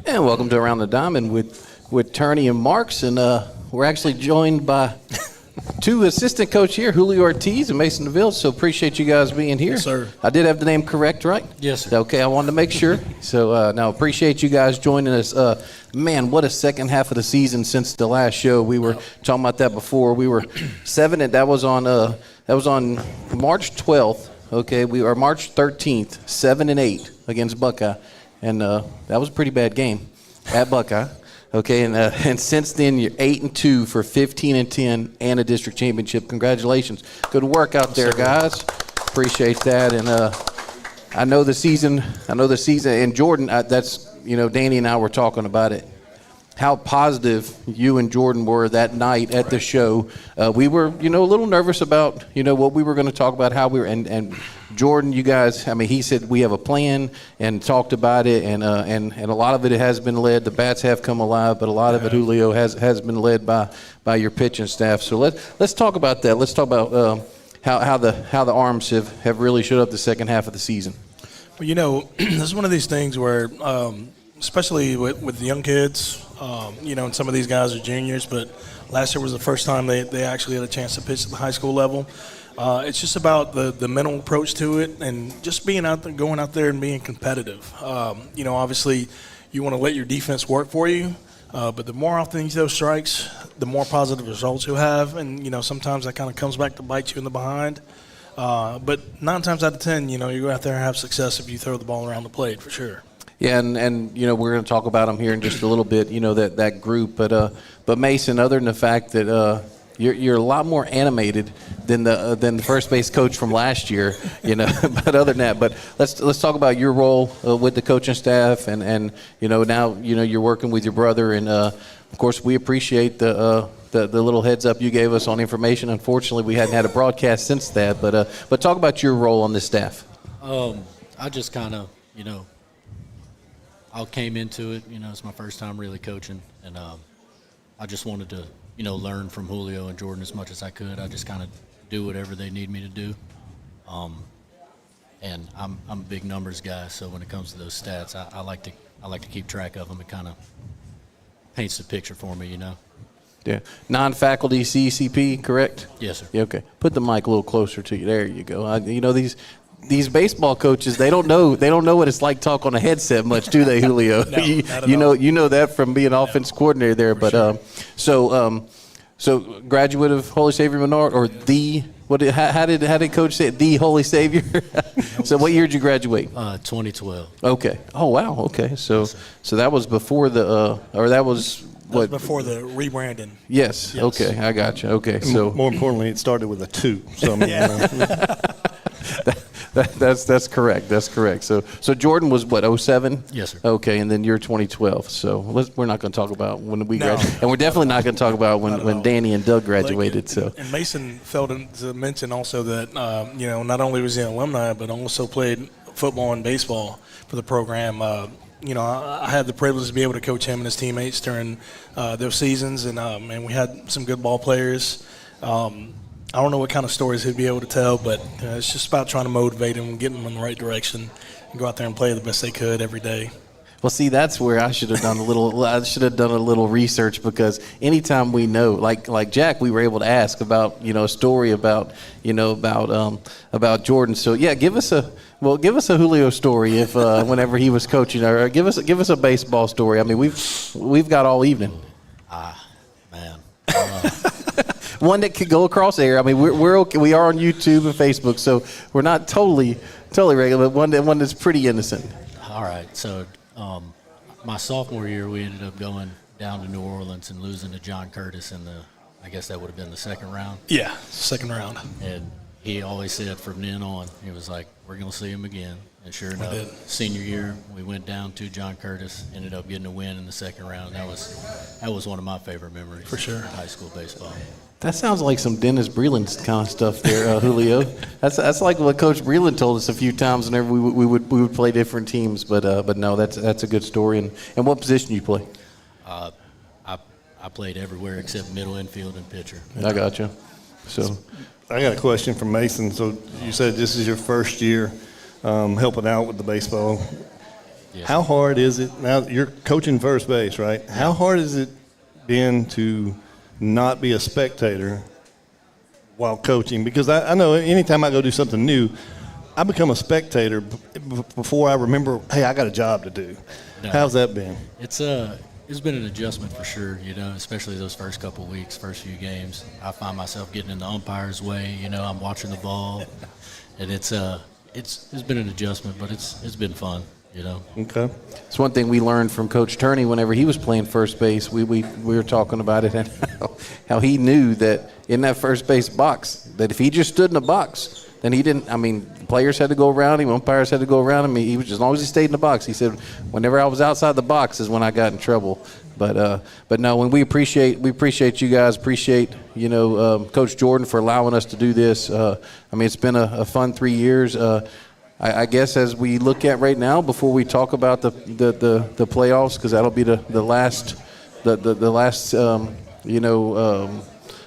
And welcome to Around the Diamond with Turney and Marks, and we're actually joined by two assistant coach here, Julio Ortiz and Mason DeVille. So appreciate you guys being here. Yes, sir. I did have the name correct, right? Yes, sir. Okay, I wanted to make sure. So now appreciate you guys joining us. Man, what a second half of the season since the last show. We were talking about that before. We were 7, and that was on March 12th. Okay, we are March 13th, 7-8 against Buckeye. And that was a pretty bad game at Buckeye. Okay, and since then you're 8-2 for 15-10 and a district championship. Congratulations! Good work out there, guys. Appreciate that. And I know the season. And Jordan, that's Danny and I were talking about it. How positive you and Jordan were that night at the show. We were, a little nervous about, what we were going to talk about, how we were, and Jordan, you guys, he said we have a plan and talked about it, and a lot of it has been led. The bats have come alive, but a lot of it, Julio, has been led by your pitching staff. So let's talk about that. Let's talk about how the arms have really showed up the second half of the season. Well, this is one of these things where, especially with the young kids, and some of these guys are juniors, but last year was the first time they actually had a chance to pitch at the high school level. It's just about the mental approach to it and just being out there, going out there and being competitive. Obviously you want to let your defense work for you, but the more often you throw strikes, the more positive results you'll have. And, sometimes that kind of comes back to bite you in the behind. But 9 times out of 10, you go out there and have success if you throw the ball around the plate, for sure. Yeah, and we're going to talk about them here in just a little bit, that group. But Mason, other than the fact that you're a lot more animated than the first base coach from last year, But other than that, but let's talk about your role with the coaching staff, and now you're working with your brother, and of course we appreciate the little heads up you gave us on information. Unfortunately, we hadn't had a broadcast since that, but talk about your role on this staff. I just kind of I came into it, it's my first time really coaching, and I just wanted to, learn from Julio and Jordan as much as I could. I just kind of do whatever they need me to do. And I'm a big numbers guy, so when it comes to those stats, I like to keep track of them. It kind of paints the picture for me, Yeah. Non-faculty CCP, correct? Yes, sir. Yeah, okay. Put the mic a little closer to you. There you go. These baseball coaches, they don't know what it's like to talk on a headset much, do they, Julio? No, you know that from being offense coordinator there. But sure. So graduate of Holy Savior Menard, or how did Coach say it? The Holy Savior? So what year did you graduate? 2012. Okay. Oh wow. Okay. So that was before that was before the rebranding. Yes. Okay. I got you. Okay. So more importantly, it started with a 2. So That's correct. That's correct. So Jordan was what, 07? Yes, sir. Okay, and then you're 2012. So we're not going to talk about when we graduated, and we're definitely not going to talk about when Danny and Doug graduated. And Mason failed to mention also that not only was he an alumni, but also played football and baseball for the program. I had the privilege to be able to coach him and his teammates during those seasons, and we had some good ball players. I don't know what kind of stories he'd be able to tell, but it's just about trying to motivate him and getting him in the right direction and go out there and play the best they could every day. Well, see, that's where I should have done a little research, because anytime we know, like Jack, we were able to ask about, a story about Jordan. So yeah, give us a Julio story if whenever he was coaching, or give us a baseball story. I mean, we've got all evening. Man. One that could go across air. I mean, we're okay. We are on YouTube and Facebook, so we're not totally regular, but one that's pretty innocent. All right. So my sophomore year, we ended up going down to New Orleans and losing to John Curtis in I guess that would have been the second round. Yeah, second round. And he always said from then on, he was like, we're going to see him again. And sure enough, senior year, we went down to John Curtis, ended up getting a win in the second round. That was one of my favorite memories. For sure. Of high school baseball. That sounds like some Dennis Breland kind of stuff there, Julio. That's like what Coach Breland told us a few times whenever we would play different teams. But no, that's a good story. And what position do you play? I played everywhere except middle infield and pitcher. I got you. So I got a question from Mason. So you said this is your first year helping out with the baseball. Yes. How hard is it now? You're coaching first base, right? How hard is it been to not be a spectator while coaching? Because I know anytime I go do something new, I become a spectator before I remember, hey, I got a job to do. No. How's that been? It's been an adjustment for sure, especially those first couple of weeks, first few games. I find myself getting in the umpire's way, I'm watching the ball, and it's been an adjustment, but it's been fun, Okay. It's one thing we learned from Coach Turney whenever he was playing first base. We were talking about it and how he knew that in that first base box, that if he just stood in the box, then he didn't. I mean, players had to go around him, umpires had to go around him. He was, as long as he stayed in the box. He said, whenever I was outside the box is when I got in trouble. But no, when we appreciate you guys, appreciate Coach Jordan for allowing us to do this. It's been a fun 3 years. I guess as we look at right now, before we talk about the playoffs, because that'll be the last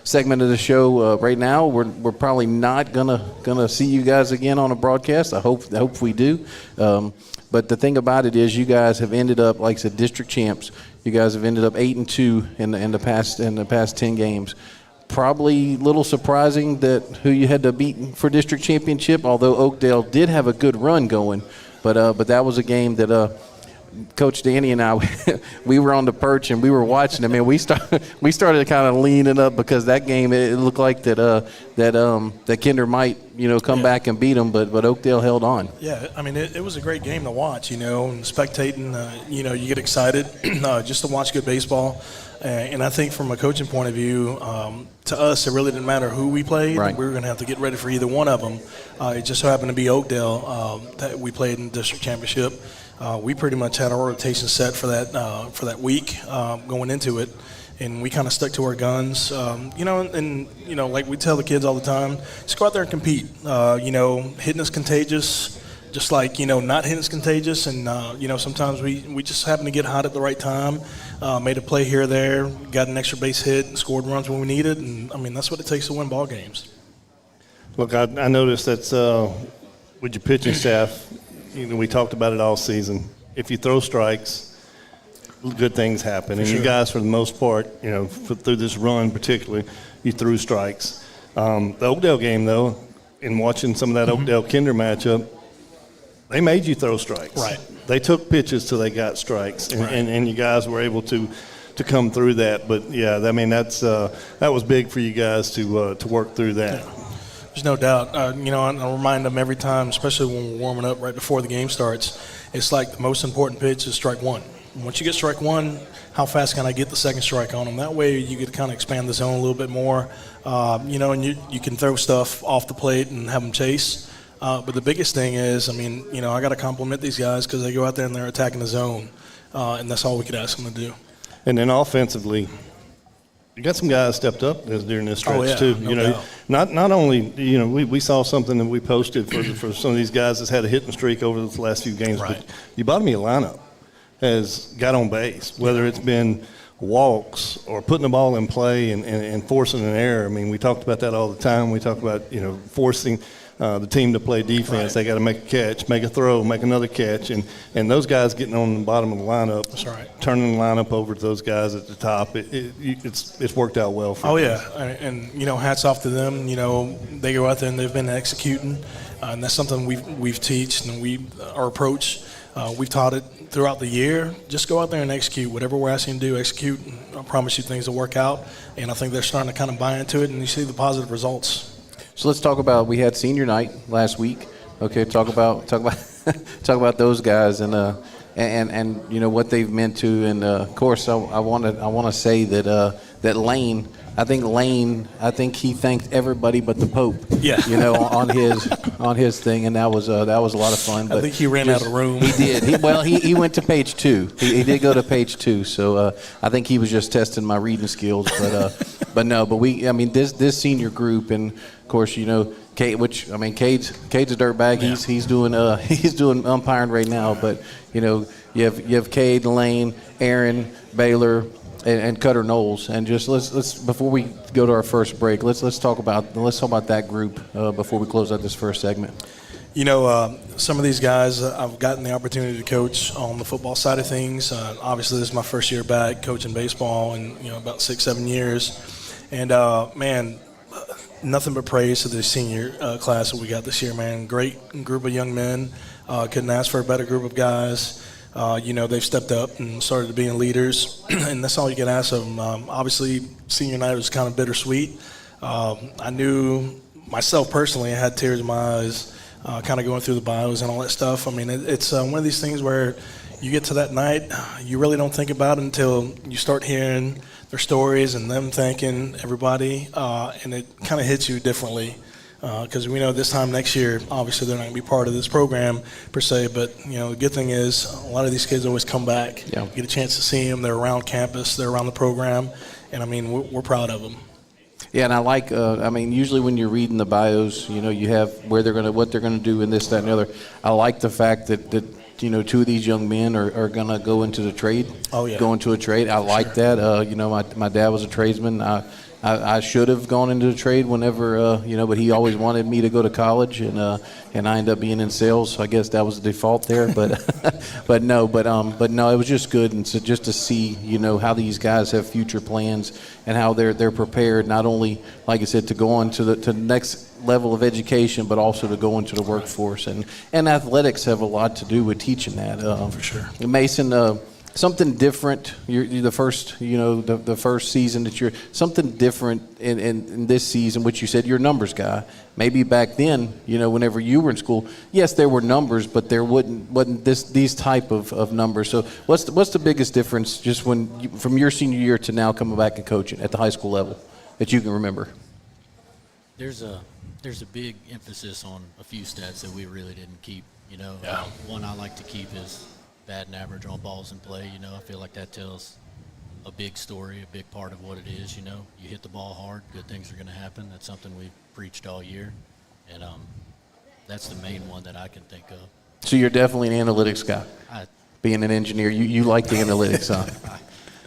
segment of the show. Right now, we're probably not gonna see you guys again on a broadcast. I hope we do. But the thing about it is, you guys have ended up, like I said, district champs. You guys have ended up 8-2 in the past 10 games. Probably a little surprising that who you had to beat for district championship, although Oakdale did have a good run going. But that was a game that Coach Danny and I, we were on the perch and we were watching. I mean, we started kind of leaning up because that game, it looked like that Kinder might come back and beat them, but Oakdale held on. Yeah, it was a great game to watch, and spectating. You get excited just to watch good baseball. And I think from a coaching point of view, to us, it really didn't matter who we played. Right. We were going to have to get ready for either one of them. It just so happened to be Oakdale that we played in the district championship. We pretty much had our rotation set for that week going into it, and we kind of stuck to our guns. Like we tell the kids all the time, just go out there and compete. Hitting is contagious. Just like, not hitting is contagious, and, sometimes we just happen to get hot at the right time, made a play here or there, got an extra base hit, and scored runs when we needed, and, that's what it takes to win ball games. Look, I noticed that's with your pitching staff, we talked about it all season. If you throw strikes, good things happen. And you guys, for the most part, through this run particularly, you threw strikes. The Oakdale game, though, in watching some of that Oakdale-Kinder matchup, they made you throw strikes. Right. They took pitches till they got strikes, and you guys were able to come through that. But yeah, that was big for you guys to work through that. Yeah. There's no doubt. I remind them every time, especially when we're warming up right before the game starts. It's like the most important pitch is strike one. Once you get strike one, how fast can I get the second strike on them? That way you get to kind of expand the zone a little bit more, and you can throw stuff off the plate and have them chase. But the biggest thing is, I got to compliment these guys because they go out there and they're attacking the zone, and that's all we could ask them to do. And then offensively, you got some guys stepped up during this stretch too. No doubt. Not only we saw something that we posted for some of these guys that's had a hitting streak over the last few games, Right. but your bottom of your lineup has got on base, whether it's been walks or putting the ball in play and forcing an error. We talked about that all the time. We talk about forcing the team to play defense. Right. They got to make a catch, make a throw, make another catch, and those guys getting on the bottom of the lineup, That's right. turning the lineup over to those guys at the top. It's worked out well for Oh, them. yeah, and hats off to them. They go out there and they've been executing, and that's something we've teached and our approach. We've taught it throughout the year. Just go out there and execute. Whatever we're asking you to do, execute. I promise you things will work out, and I think they're starting to kind of buy into it, and you see the positive results. So let's talk about, we had senior night last week. Okay, talk about those guys and what they've meant to. And of course, I want to say that Lane. I think he thanked everybody but the Pope. Yeah. on his thing, and that was a lot of fun. But I think he ran out of room. He did. He went to page 2. He did go to page 2. So I think he was just testing my reading skills. But this senior group, and of course, Cade, Cade's a dirtbag. Yeah. He's doing umpiring right now. But you have Cade, Lane, Aaron, Baylor, and Cutter Knowles. And just let's before we go to our first break, let's talk about that group before we close out this first segment. Some of these guys, I've gotten the opportunity to coach on the football side of things. Obviously, this is my first year back coaching baseball in about 6-7 years, and man, nothing but praise to the senior class that we got this year, man. Great group of young men. Couldn't ask for a better group of guys. They've stepped up and started being leaders, and that's all you can ask of them. Obviously, senior night was kind of bittersweet. I knew myself personally, I had tears in my eyes, kind of going through the bios and all that stuff. I mean, it's one of these things where you get to that night, you really don't think about it until you start hearing their stories and them thanking everybody, and it kind of hits you differently. Because we know this time next year, obviously they're not going to be part of this program per se, but the good thing is a lot of these kids always come back. Yeah. Get a chance to see them. They're around campus. They're around the program, and I mean we're proud of them. Yeah, and I like. Usually when you're reading the bios, you have what they're gonna do, and this, that, and the other. I like the fact that two of these young men are gonna go into the trade. Oh, yeah. Go into a trade. I like that. My dad was a tradesman. I should have gone into the trade whenever, but he always wanted me to go to college, and I ended up being in sales. So I guess that was the default there. But, but no, it was just good, and so just to see, how these guys have future plans and how they're prepared, not only, like I said, to go on to the next level of education, but also to go into the workforce, and athletics have a lot to do with teaching that. For sure. Mason. Something different. You're the first, the first season that you're something different in this season, which you said you're a numbers guy. Maybe back then, whenever you were in school, yes, there were numbers, but there wasn't these type of numbers. So what's the biggest difference just from your senior year to now coming back and coaching at the high school level that you can remember? There's a big emphasis on a few stats that we really didn't keep. Yeah. One I like to keep is batting average on balls in play. I feel like that tells a big story, a big part of what it is. You hit the ball hard, good things are going to happen. That's something we've preached all year, and that's the main one that I can think of. So you're definitely an analytics guy. Being an engineer, you like the analytics, huh?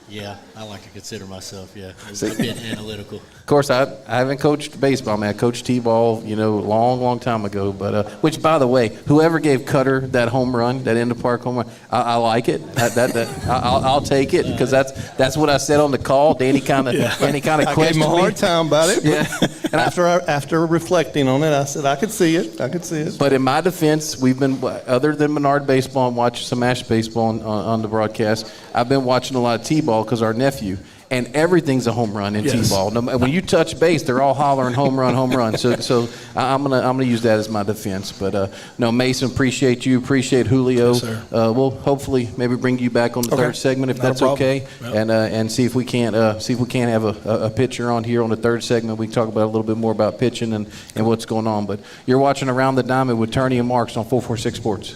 Yeah, I like to consider myself, a bit analytical. Of course, I haven't coached baseball, man. I coached T-ball, long time ago. But which, by the way, whoever gave Cutter that home run, that end of park home run, I like it. I'll take it because that's what I said on the call. Danny kind of questioned I gave him a hard me. time about it. Yeah. And after reflecting on it, I said I could see it. But in my defense, we've been, other than Menard baseball and watching some Ash baseball on the broadcast, I've been watching a lot of T-ball because our nephew. And everything's a home run in Yes. T-ball. When you touch base, they're all hollering home run, home run. So I'm gonna use that as my defense. But no, Mason, appreciate you, appreciate Julio. Yes, sir. We'll hopefully maybe bring you back on the third segment if Not a that's problem. okay, Yep. and see if we can't have a pitcher on here on the third segment. We can talk about a little bit more about pitching and what's going on. But you're watching Around the Diamond with Turney and Marks on 446 Sports.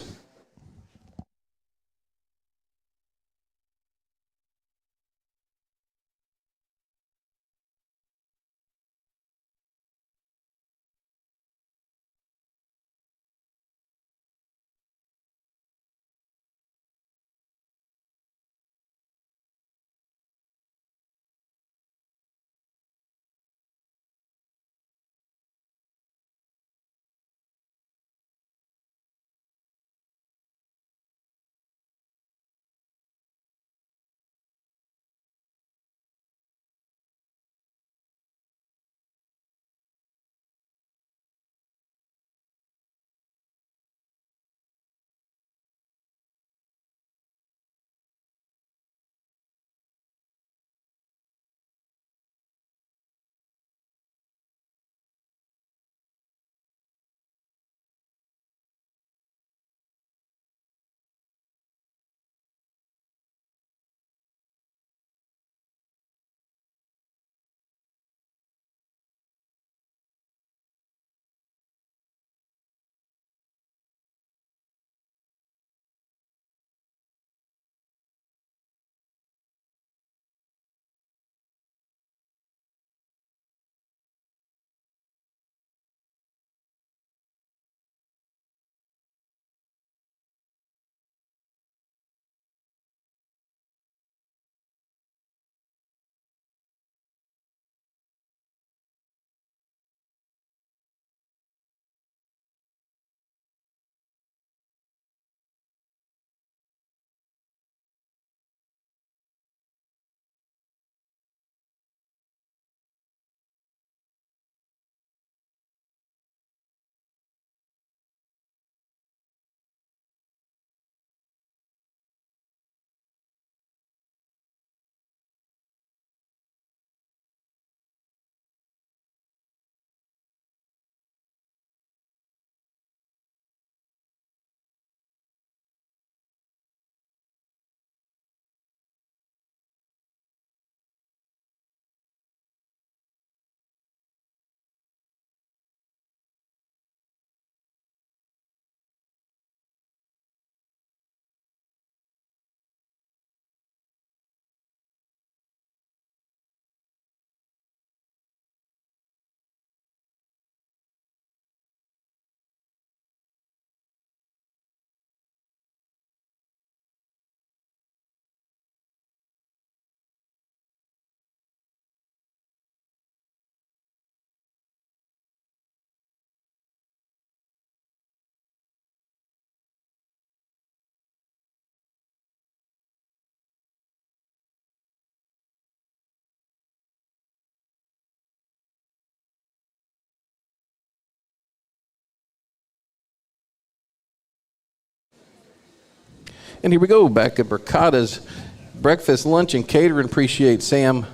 And here we go, back at Brocato's Breakfast, Lunch, and Catering. Appreciate Sam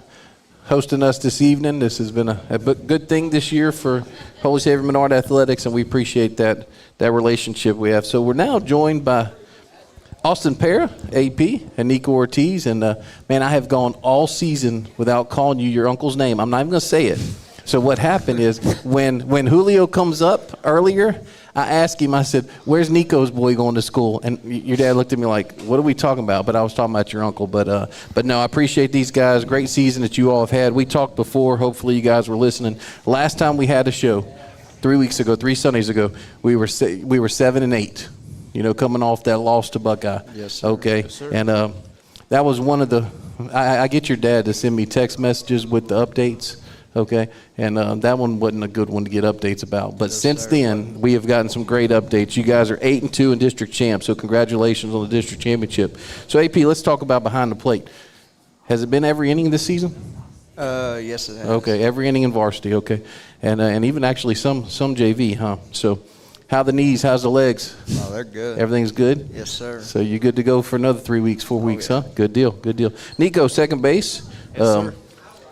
hosting us this evening. This has been a good thing this year for Holy Savior Menard Athletics, and we appreciate that relationship we have. So we're now joined by Austin Para, AP, and Nico Ortiz. And, man, I have gone all season without calling you your uncle's name. I'm not even going to say it. So what happened is when Julio comes up earlier, I asked him, I said, where's Nico's boy going to school? And your dad looked at me like, what are we talking about? But I was talking about your uncle. But no, I appreciate these guys. Great season that you all have had. We talked before. Hopefully you guys were listening. Last time we had a show, 3 Sundays ago, we were 7-8. You know, coming off that loss to Buckeye. Yes, sir. Okay. Yes, sir. And that was one of the I get your dad to send me text messages with the updates. Okay. And that one wasn't a good one to get updates about. But since then, we have gotten some great updates. You guys are 8-2 in district champs, so congratulations on the district championship. So, AP, let's talk about behind the plate. Has it been every inning this season? Yes, it has. Okay, every inning in varsity. Okay. And even actually some JV, huh? So, how the knees? How's the legs? Oh, they're good. Everything's good? Yes, sir. So you're good to go for another 3 weeks, 4 weeks, huh? Good deal, good deal. Nico, second base. Yes, sir.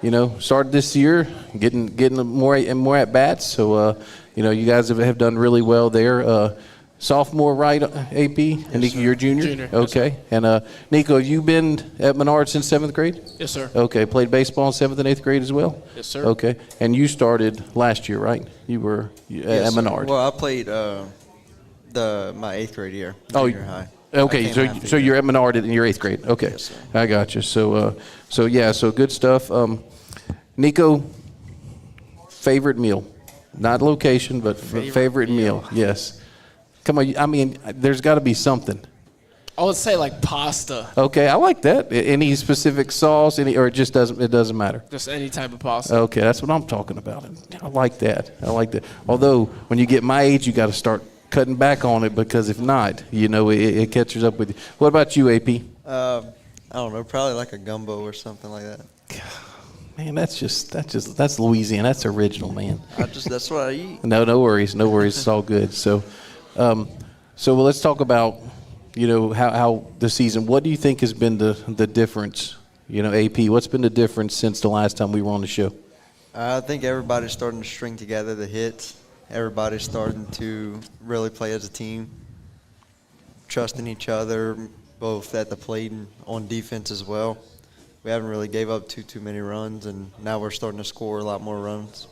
You know, started this year, getting more at bats. So, you know, you guys have done really well there. Sophomore, right, AP? And Nico, you're junior? Junior. Okay. Yes, and Nico, have you been at Menard since 7th grade? Yes, sir. Okay. Played baseball in 7th and 8th grade as well? Yes, sir. Okay. And you started last year, right? You were Yes, at sir. Menard. Well, I played my 8th grade year, Oh, junior high. Okay, I so came half a so year. you're at Menard in your 8th grade. Okay, Yes, sir. I got you. So so good stuff. Nico, favorite meal, not location, but favorite meal. Yes. Come on, I mean, there's got to be something. I would say like pasta, Okay, I like that. Any specific sauce, or it just doesn't matter. just any type of pasta. Okay, that's what I'm talking about. I like that. I like that. Although when you get my age, you got to start cutting back on it, because if not, you know, it catches up with you. What about you, AP? I don't know, probably like a gumbo or something like that. Man, that's Louisiana. That's original, man. That's what I eat. No worries. It's all good. So, let's talk about, you know, how the season. What do you think has been the difference? You know, AP, what's been the difference since the last time we were on the show? I think everybody's starting to string together the hits. Everybody's starting to really play as a team, trusting each other, both at the plate and on defense as well. We haven't really gave up too many runs, and now we're starting to score a lot more runs.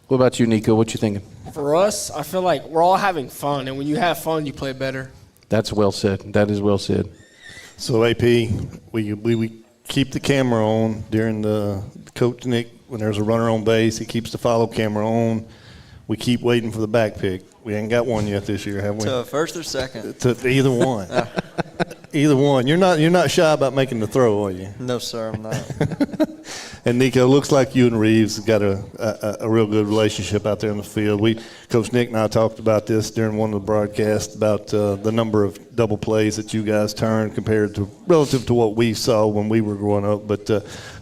What about you, Nico? What you thinking? For us, I feel like we're all having fun, and when you have fun, you play better. That's well said. That is well said. So, AP, we keep the camera on during the Coach Nick, when there's a runner on base, he keeps the follow camera on. We keep waiting for the back pick. We ain't got one yet this year, have we? To first or second? To either one. Either one. You're not shy about making the throw, are you? No, sir, I'm not. And Nico, looks like you and Reeves have got a real good relationship out there in the field. Coach Nick and I talked about this during one of the broadcasts about the number of double plays that you guys turn relative to what we saw when we were growing up. But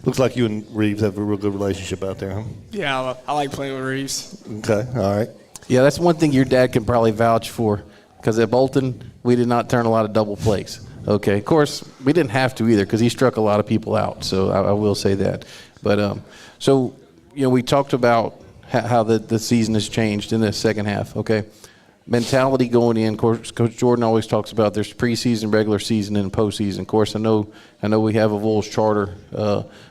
looks like you and Reeves have a real good relationship out there, huh? Yeah, I like playing with Reeves. Okay, all right. Yeah, that's one thing your dad can probably vouch for, because at Bolton, we did not turn a lot of double plays. Okay, of course, we didn't have to either, because he struck a lot of people out, so I will say that. But so, you know, we talked about how the season has changed in the second half, okay? Mentality going in, of course, Coach Jordan always talks about there's preseason, regular season, and postseason. Of course, I know we have a Vols charter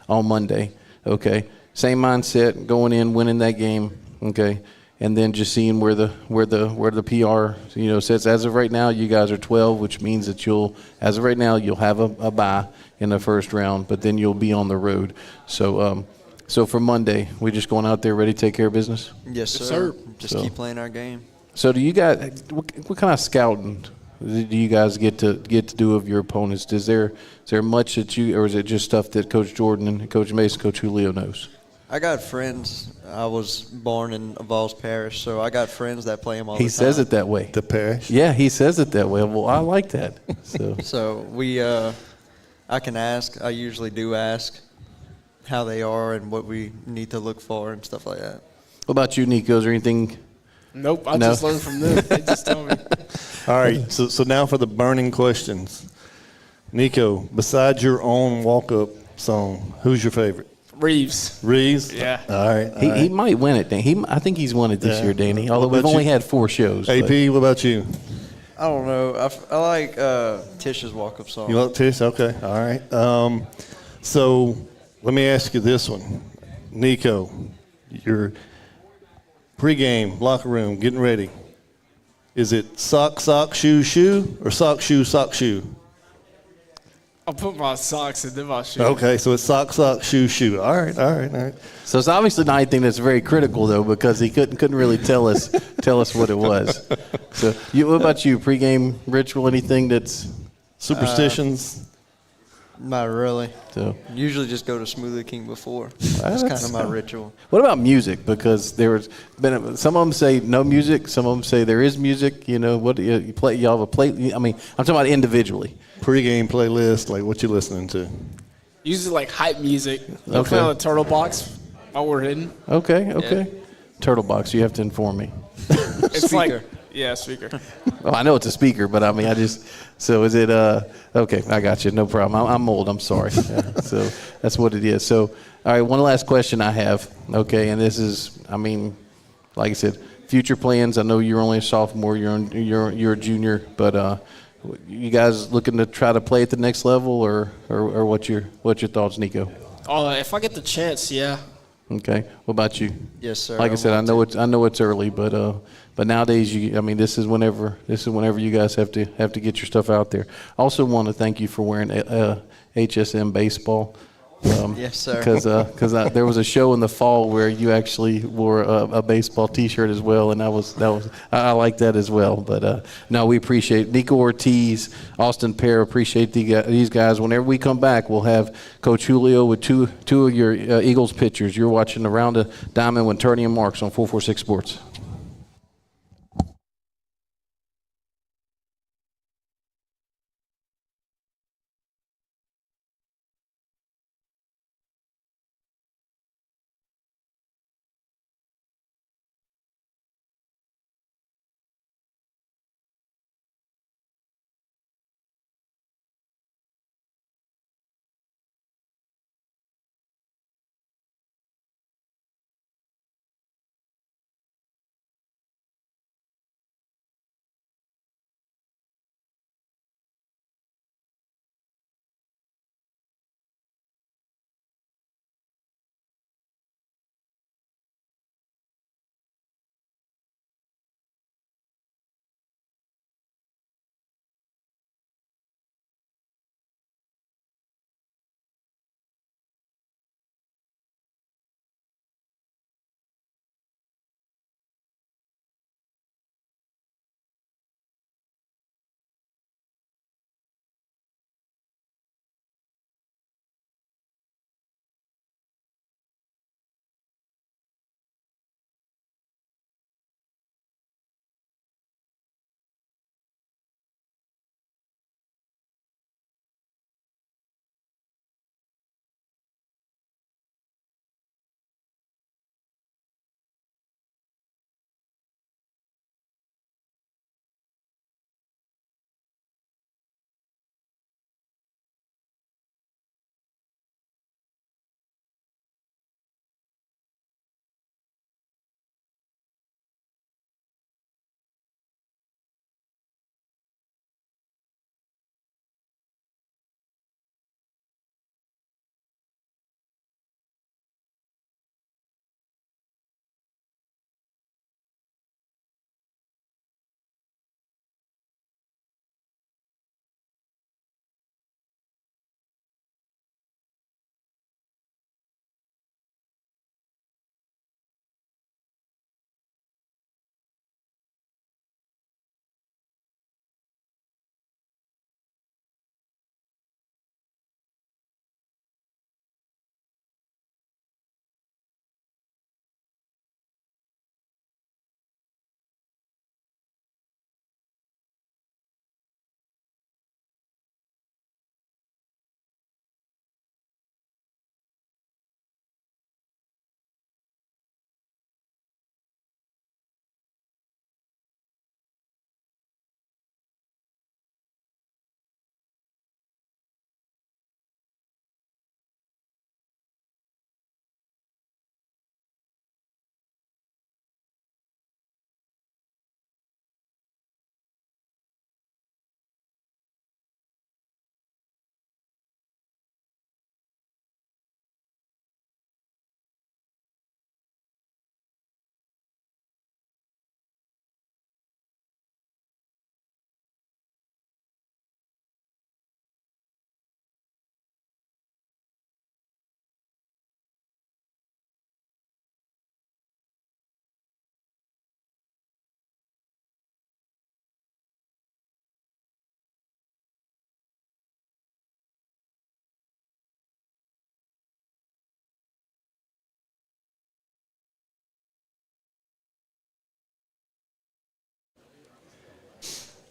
on Monday, okay? Same mindset, going in, winning that game, okay? And then just seeing where the PR, you know, says as of right now you guys are 12, which means that you'll have a bye in the first round, but then you'll be on the road. So so for Monday, we just going out there ready to take care of business? Yes, sir. sir. Just So- keep playing our game. So do you guys, what kind of scouting do you guys get to do of your opponents? Is there much that or is it just stuff that Coach Jordan and Coach Mason, Coach Julio knows? I got friends. I was born in Vols Parish, so I got friends that play them all the time. He says it that way. The parish? Yeah, he says it that way. Well, I like that. So So I can ask. I usually do ask how they are and what we need to look for and stuff like that. what about you, Nico? Is there anything? Nope, I No. just learned from them. They just tell me. All right, so now for the burning questions. Nico, besides your own walk-up song, who's your favorite? Reeves. Reeves? Yeah. All right. all He right. might win it. I think he's won it this Yeah. year, Danny. What Although we've about only you? had 4 shows. but- AP, what about you? I don't know. I like Tish's walk-up song. You like Tish? Okay. All right. So let me ask you this one. Nico, your pregame, locker room, getting ready. Is it sock, sock, shoe, shoe, or sock, shoe, sock, shoe? I'll put my socks in then my shoes. Okay, so it's sock, sock, shoe, shoe. All right, all right, all right. So it's obviously not anything that's very critical though, because he couldn't really tell us what it was. So what about you? Pregame ritual? Anything that's Superstitions? Not really. so? Usually just go to Smoothie King before. That's kind of my ritual. What about music? Because there's been some of them say no music, some of them say there is music. You know, what do you play? Y'all have a play? I mean, I'm talking about individually. Pregame playlist, like what you listening to? Usually like hype music. They'll Okay. play on the turtle box while we're hitting. Okay. Turtle box. You have to inform me. It's Speaker. speaker. Oh, I know it's a speaker, but I mean, so is it, okay, I got you, no problem. I'm old, I'm sorry. Yeah, so that's what it is. So, all right, one last question I have, okay, and this is, I mean, like I said, future plans. I know you're only a sophomore, you're a junior, but you guys looking to try to play at the next level, or what's your thoughts, Nico? If I get the chance, yeah. Okay, what about you? Yes, sir. Like I said, I want know it's early, but nowadays this is whenever you guys have to get your stuff out there. Also want to thank you for wearing HSM baseball. Yes, sir. Because there was a show in the fall where you actually wore a baseball T-shirt as well, and I like that as well. But no, we appreciate Nico Ortiz, Austin Pear. Appreciate these guys. Whenever we come back, we'll have Coach Julio with two of your Eagles pitchers. You're watching Around the Diamond with Turney and Marks on 446 Sports.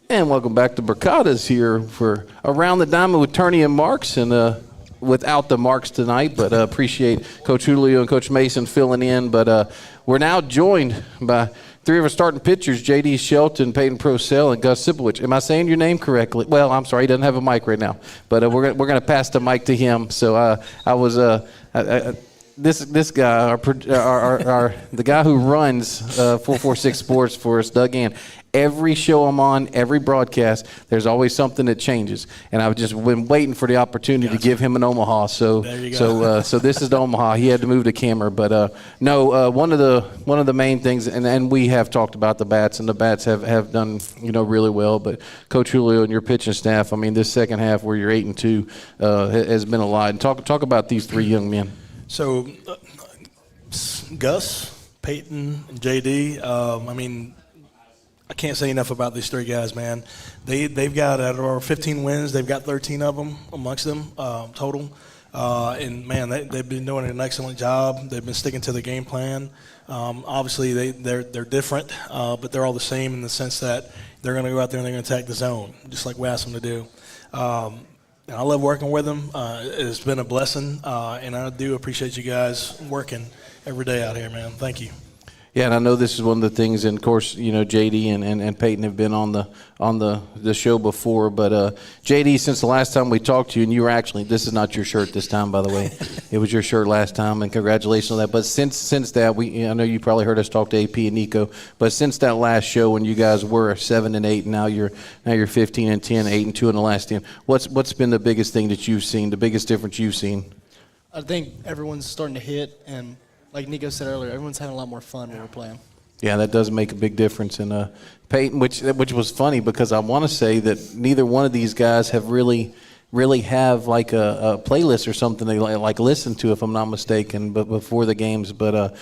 And welcome back to Brocatos here for Around the Diamond with Turney and Marks, and without the Marks tonight, but appreciate Coach Julio and Coach Mason filling in. But we're now joined by three of our starting pitchers, J.D. Shelton, Peyton Procell, and Gus Sipowicz. Am I saying your name correctly? Well, I'm sorry, he doesn't have a mic right now, but we're going to pass the mic to him. So this guy, the guy who runs 446 Sports for us, Doug Ann. Every show I'm on, every broadcast, there's always something that changes, and I've just been waiting for the opportunity to give him an Omaha. So this is the Omaha. He had to move the camera, but one of the main things, and we have talked about the bats, and the bats have done really well. But Coach Julio and your pitching staff, I mean, this second half where you're 8-2 has been a lot. And talk about these three young men. So, Gus, Peyton, and JD. I mean, I can't say enough about these three guys, man. They've got, out of our 15 wins, they've got 13 of them amongst them total. And, man, they've been doing an excellent job. They've been sticking to the game plan. Obviously, they're different, but they're all the same in the sense that they're going to go out there and they're going to attack the zone, just like we asked them to do. And I love working with them. It's been a blessing, and I do appreciate you guys working every day out here, man. Thank you. Yeah, and I know this is one of the things, and of course, JD and Peyton have been on the show before, but JD, since the last time we talked to you, and you were actually, this is not your shirt this time, by the way. It was your shirt last time, and congratulations on that. But since that, I know you probably heard us talk to AP and Nico, but since that last show when you guys were 7-8, and now you're 15-10, 8-2 in the last 10. What's been the biggest thing that you've seen, the biggest difference you've seen? I think everyone's starting to hit, and like Nico said earlier, everyone's having a lot more fun when we're playing. Yeah, that does make a big difference. And Peyton, which was funny because I want to say that neither one of these guys have really have like a playlist or something they like listen to, if I'm not mistaken, but before the games. But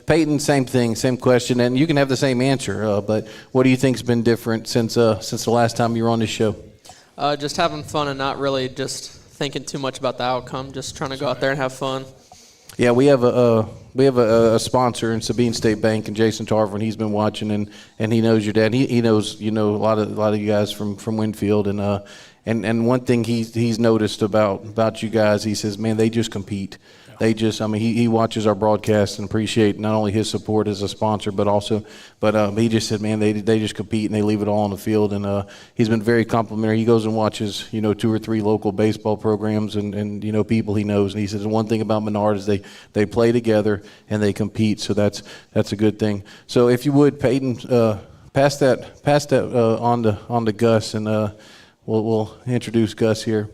Peyton, same thing, same question, and you can have the same answer. But what do you think's been different since the last time you were on this show? Just having fun and not really just thinking too much about the outcome. Just trying to go out there and have fun. Yeah, we have a sponsor in Sabine State Bank, and Jason Tarver, and he's been watching, and he knows your dad. He knows a lot of you guys from Winfield, and one thing he's noticed about you guys, he says, man, they just compete. They just, he watches our broadcast and appreciate not only his support as a sponsor, but he just said, man, they just compete and they leave it all on the field. And he's been very complimentary. He goes and watches, 2 or 3 local baseball programs and people he knows. And he says, one thing about Menard is they play together and they compete. So that's a good thing. So if you would, Peyton, pass that on to Gus, and we'll introduce Gus here.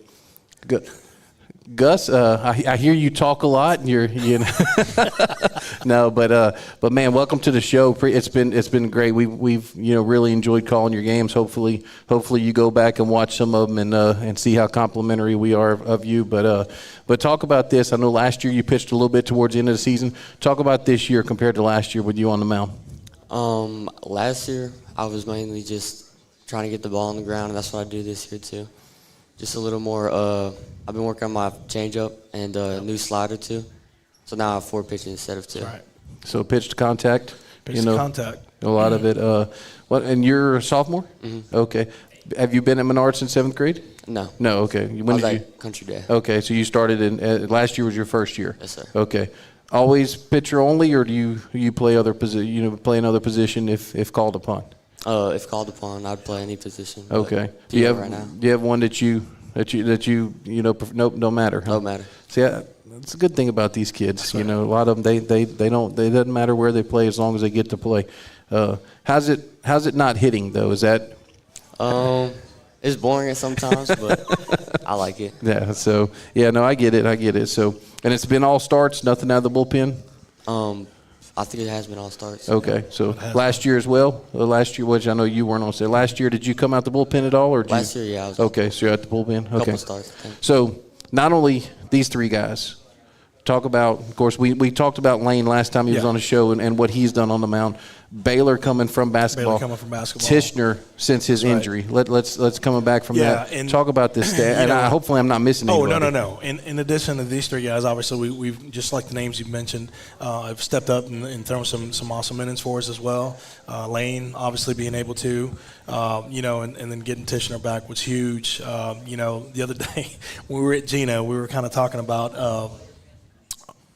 Gus, I hear you talk a lot, and no, but man, welcome to the show. It's been great. We've really enjoyed calling your games. Hopefully you go back and watch some of them and see how complimentary we are of you. But talk about this. I know last year you pitched a little bit towards the end of the season. Talk about this year compared to last year with you on the mound. Last year I was mainly just trying to get the ball on the ground, and that's what I do this year too. Just a little more. I've been working on my changeup and new slider too. So now I have 4 pitches instead of 2. Right. So pitch to contact. Pitch to contact. A lot of it. And you're a sophomore? Mm-hmm. Okay. Have you been at Menard since 7th grade? No. No. Okay. When did you? Country Day. Okay. So you started in last year was your first year. Yes, sir. Okay. Always pitcher only, or do you play other play another position if called upon? If called upon, I'd play any position. Okay. Do you have one that you nope, don't matter? Huh? Don't matter. See, that's a good thing about these kids. A lot of them they doesn't matter where they play as long as they get to play. How's it not hitting though? Is that? It's boring at sometimes, but I like it. Yeah. So no, I get it. So, and it's been all starts, nothing out of the bullpen. I think it has been all starts. Okay, so last year as well. Last year, which I know you weren't on. So last year, did you come out the bullpen at all, or last year? Yeah, I was. Okay, so you're at the bullpen. Okay. Couple starts. So not only these 3 guys, talk about, of course, we talked about Lane last time he was on the show and what he's done on the mound. Baylor coming from basketball. Tishner since his injury. Let's coming back from that. And talk about this stat. And hopefully I'm not missing anybody. No. In addition to these three guys, obviously we've just like the names you mentioned, have stepped up and thrown some awesome innings for us as well. Lane obviously being able to, and then getting Tishner back was huge. The other day when we were at Gino, we were kind of talking about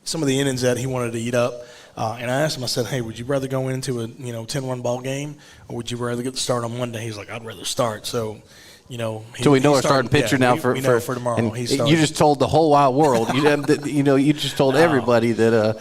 some of the innings that he wanted to eat up. And I asked him, I said, hey, would you rather go into a 10-run ball game or would you rather get the start on Monday? He's like, I'd rather start. So, so we know our starting pitcher now for tomorrow. And you just told the whole wide world. You just told everybody that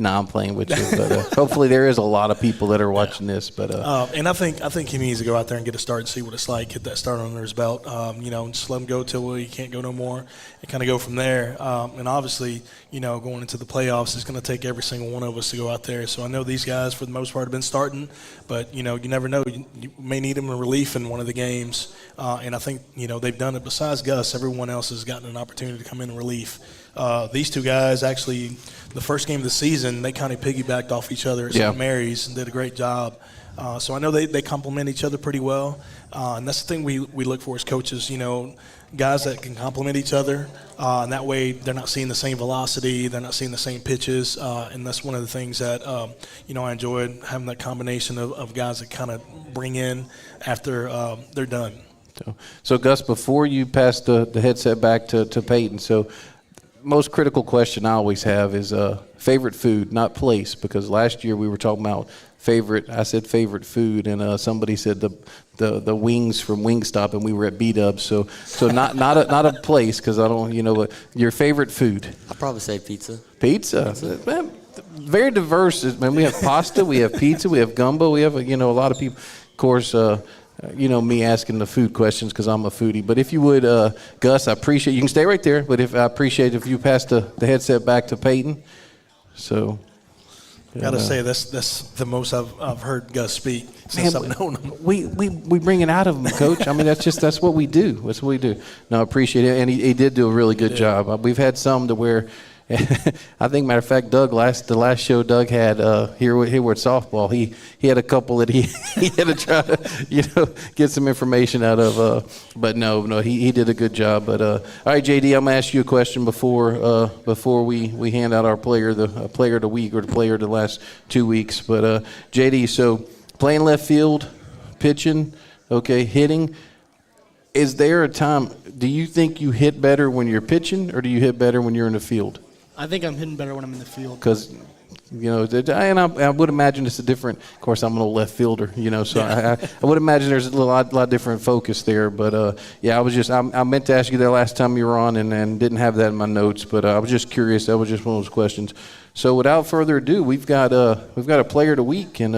I'm playing with you. But hopefully there is a lot of people that are watching this. But and I think he needs to go out there and get a start and see what it's like. Hit that start under his belt. And just let him go till he can't go no more, and kind of go from there. And obviously, going into the playoffs, it's going to take every single one of us to go out there. So I know these guys for the most part have been starting, but you never know. You may need them in relief in one of the games. And I think, they've done it. Besides Gus, everyone else has gotten an opportunity to come in relief. These two guys, actually, the first game of the season, they kind of piggybacked off each other at St. Mary's and did a great job. So I know they complement each other pretty well. And that's the thing we look for as coaches, guys that can complement each other. And that way they're not seeing the same velocity, they're not seeing the same pitches. And that's one of the things that, I enjoyed, having that combination of guys that kind of bring in after they're done. So Gus, before you pass the headset back to Peyton, so most critical question I always have is favorite food, not place, because last year we were talking about I said favorite food, and somebody said the wings from Wingstop, and we were at B-Dubs, so not a place, because I don't, but your favorite food. I'd probably say pizza. Pizza. Man, very diverse. Man, we have pasta, we have pizza, we have gumbo, we have a lot of people. Of course, me asking the food questions because I'm a foodie. But if you would, Gus, I appreciate, you can stay right there, but I appreciate if you pass the headset back to Peyton. So. Gotta say, that's the most I've heard Gus speak since I've known him. We bring it out of him, Coach. I mean, that's what we do. That's what we do. No, I appreciate it, and he did do a really good job. We've had some to where, I think, matter of fact, the last show Doug had here with softball, he had a couple that he had to try to get some information out of. But no, he did a good job. But all right, JD, I'm gonna ask you a question before we hand out our player of the week or the player of the last 2 weeks. But JD, so playing left field, pitching, hitting. Is there a time? Do you think you hit better when you're pitching, or do you hit better when you're in the field? I think I'm hitting better when I'm in the field. Because, and I would imagine it's a different. Of course, I'm an old left fielder, so I would imagine there's a lot different focus there. But I meant to ask you that last time you were on, and didn't have that in my notes. But I was just curious. That was just one of those questions. So without further ado, we've got a player of the week, and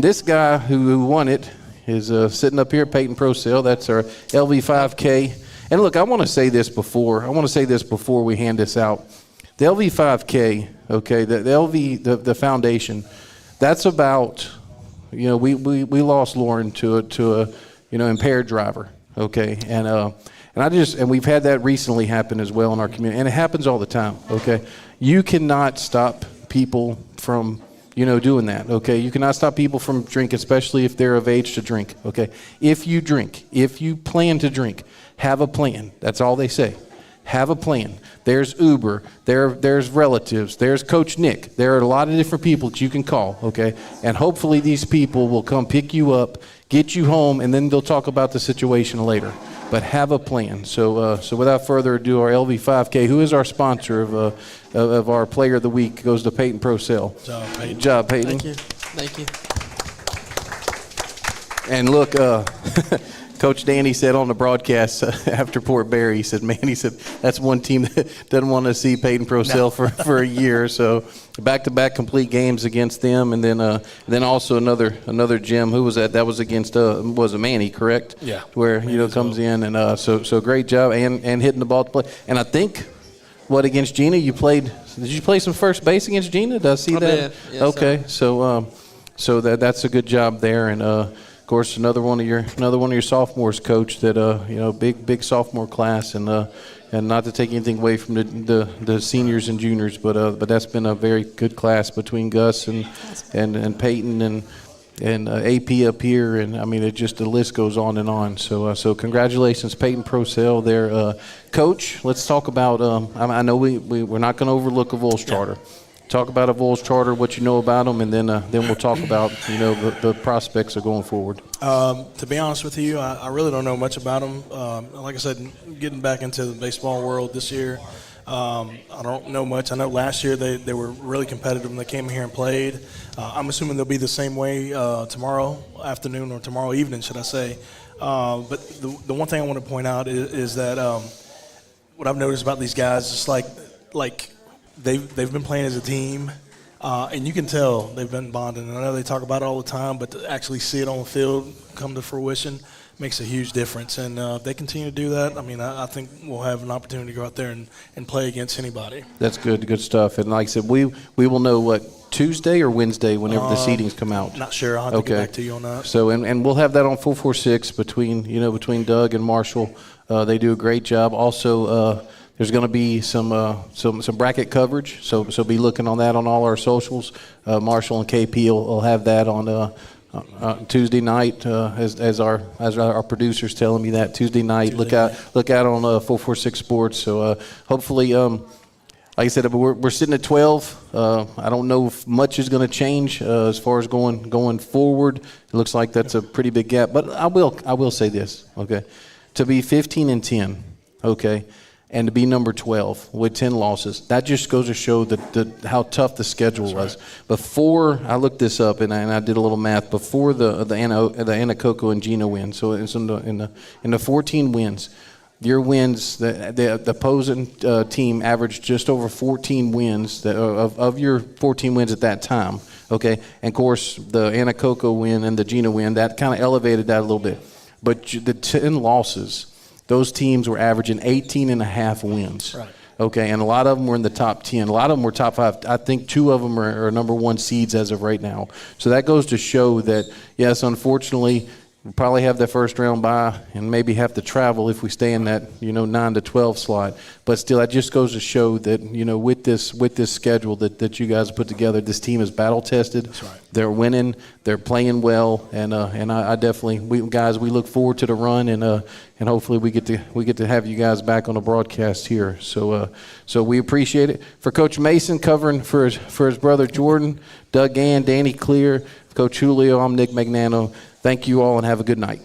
this guy who won it is sitting up here, Peyton Procell. That's our LV5K. And look, I want to say this before we hand this out. The LV5K, the LV, the foundation, that's about, we lost Lauren to a impaired driver, and we've had that recently happen as well in our community, and it happens all the time, You cannot stop people from doing that, You cannot stop people from drinking, especially if they're of age to drink, If you drink, if you plan to drink, have a plan. That's all they say. Have a plan. There's Uber. There's relatives. There's Coach Nick. There are a lot of different people that you can call, And hopefully these people will come pick you up, get you home, and then they'll talk about the situation later. But have a plan. So without further ado, our LV5K, who is our sponsor of our Player of the Week, goes to Peyton Procell. Good job, Peyton. Thank you. And look, Coach Danny said on the broadcast after Port Barry, he said, that's one team that doesn't want to see Peyton Procell for a year. So back-to-back complete games against them, and then also another gym. Who was that? That was against was it Manny, correct? Yeah. Where comes in, and so great job and hitting the ball to play. And I think against Gina you played. Did you play some first base against Gina? Did I see that? Did. Yes, okay, so that's a good job there, and. Of course, another one of your sophomores, Coach. That big sophomore class, and not to take anything away from the seniors and juniors, but that's been a very good class between Gus and Peyton and AP up here, and I mean the list goes on and on. So congratulations, Peyton Procell there, Coach. Let's talk about. I know we're not going to overlook a Vols charter. Talk about a Vols charter, what you know about them, and then we'll talk about the prospects of going forward. To be honest with you, I really don't know much about them. Like I said, getting back into the baseball world this year, I don't know much. I know last year they were really competitive when they came here and played. I'm assuming they'll be the same way tomorrow afternoon or tomorrow evening, should I say. But the one thing I want to point out is that what I've noticed about these guys is like they've been playing as a team, and you can tell they've been bonding. And I know they talk about it all the time, but to actually see it on the field come to fruition makes a huge difference. And if they continue to do that, I mean, I think we'll have an opportunity to go out there and play against anybody. That's good stuff. And like I said, we will know what, Tuesday or Wednesday whenever the seedings come out. Not sure. I'll have to get back to you on that. So and we'll have that on 446 between Doug and Marshall. They do a great job. Also, there's going to be some bracket coverage, so be looking on that on all our socials. Marshall and KP will have that on Tuesday night, as our producers telling me that Tuesday night. Look out on 446 Sports. So hopefully, like I said, we're sitting at 12. I don't know if much is going to change as far as going forward. It looks like that's a pretty big gap, but I will say this, okay, to be 15-10, okay. And to be number 12 with 10 losses, that just goes to show how tough the schedule was. Before I looked this up and I did a little math, before the Anacoco and Gino win, so it's in the 14 wins, your wins, the opposing team averaged just over 14 wins of your 14 wins at that time. Okay, and of course the Anacoco win and the Gino win, that kind of elevated that a little bit, but the 10 losses. Those teams were averaging 18.5 wins. Right. Okay, and a lot of them were in the top 10. A lot of them were top 5. I think 2 of them are number 1 seeds as of right now. So that goes to show that, yes, unfortunately, we'll probably have that first round bye and maybe have to travel if we stay in that 9 to 12 slot. But still, that just goes to show that with this schedule that you guys put together, this team is battle tested. That's right. They're winning. They're playing well, and I definitely we look forward to the run, and hopefully we get to have you guys back on the broadcast here. So we appreciate it. For Coach Mason covering for his brother Jordan, Doug Gann, Danny Clear, Coach Julio, I'm Nick Magnano. Thank you all and have a good night.